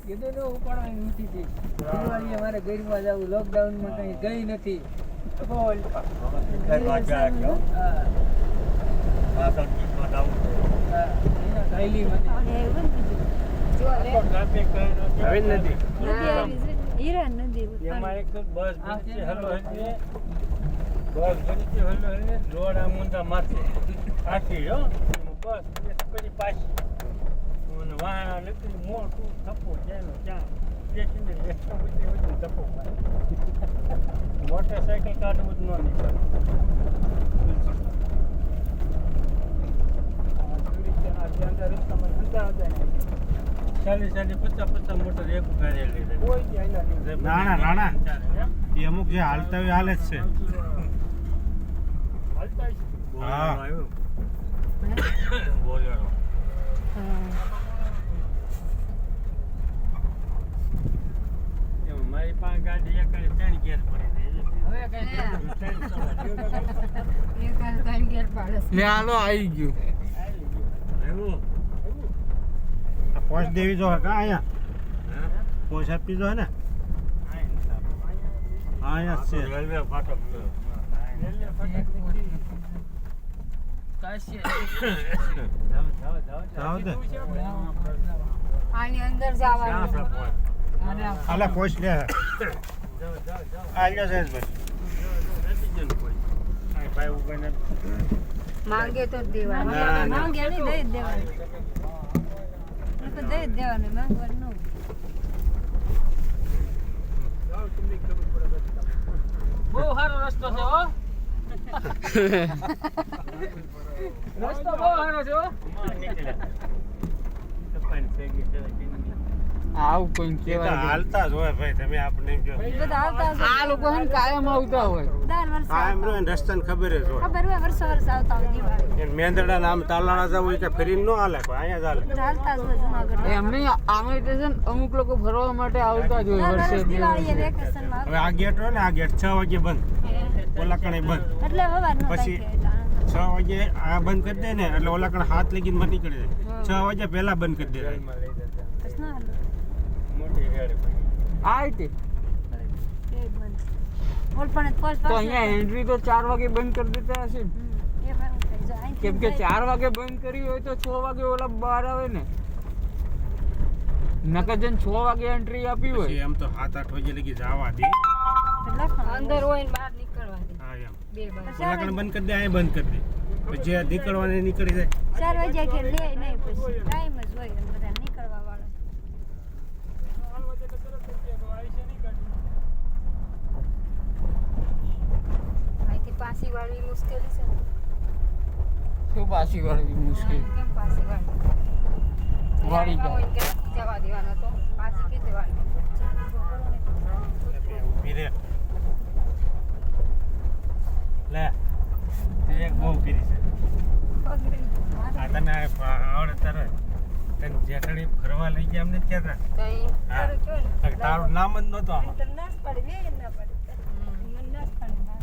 કીધું તો ઉપાડવાની ઊંચી હતી દિવાળી અમારે ગરીબમાં જવું લોકડાઉનમાં કઈ ગઈ નથી મોટરસાયકલ કાઢવું જ ન નીકળે મોટર એક રાણા એ અમુક જે હાલતા હોય હાલે જ છે હા બોલ્યો મારી પાસે ગાડી એક ત્રણ ગેર લે હાલો આવી ગયું પોચ દેવી જો કા અહીંયા પોચ આપી જો ને અહીંયા છે રેલવે ફાટક આની અંદર જવાનું આલે પોચ લે આલ્યો છે ભાઈ માંગે તો દેવાનું માંગે નહીં દઈ દેવાનું તો દઈ દેવાનું માંગવાનું બહુ સારો રસ્તો છે હો રસ્તો બહુ સારો છે હો આવું કોઈ કેવાય હાલતા જ હોય ભાઈ તમે આપણે એમ કહો બધા આવતા આ લોકો હે ને કાયમ આવતા હોય દર વર્ષે કાયમ રો રસ્તાને ખબર જ હોય ખબર હોય વર્ષ આવતા હોય દિવાળી એને મેંદરડા નામ તાલાળા જવું કે ફરીને ન હાલે કોઈ અહીંયા જ હાલે બધા હાલતા જ હોય જુનાગઢ એમને આમે તે છે ને અમુક લોકો ફરવા માટે આવતા જ હોય દર વર્ષે વર્ષ દિવાળીએ વેકેશનમાં હવે આ ગેટ હોય ને આ ગેટ 6 વાગે બંધ ઓલા કણે બંધ એટલે હવારનો પછી ટાઈમ 6 વાગે આ બંધ કરી દે ને એટલે ઓલા કણે હાથ લગીને બંધ નીકળી જાય 6 વાગે પહેલા બંધ કરી દે મોટી ગાડી આ રીતે તો અહીંયા એન્ટ્રી તો 4 વાગે બંધ કરી દેતા હશે ને કેમ કે 4 વાગે બંધ કરી હોય તો 6 વાગે ઓલા બહાર આવે ને નકર જન 6 વાગે એન્ટ્રી આપી પછી હોય એમ તો 7-8 વાગે લગી જવા દે અંદર હોય ને બહાર નીકળવા દે હા એમ બે બાજુ ઓલા કણે બંધ કરી દે અહીંયા બંધ કરી દે પછી જે નીકળવાની નીકળી જાય 4 વાગ્યા કે લે નહીં પછી ટાઈમ જ હોય ને બધા નીકળવા વાળા અહીંથી પાછી વાળવી મુશ્કેલી છે શું પાછી વાળવી મુશ્કેલ કેમ પાછી વાળવી વાળી જાય જવા દેવાનો તો પાછી કીધે વાળવી ઊભી રે લે તે એક બહુ પીરી છે આ તને આવડે તારે તને જેઠડી ફરવા લઈ ગયા અમને કહેતા હા તારું નામ જ નહોતું આમાં નાશ પડે બે ના પડે મને નાશ પડે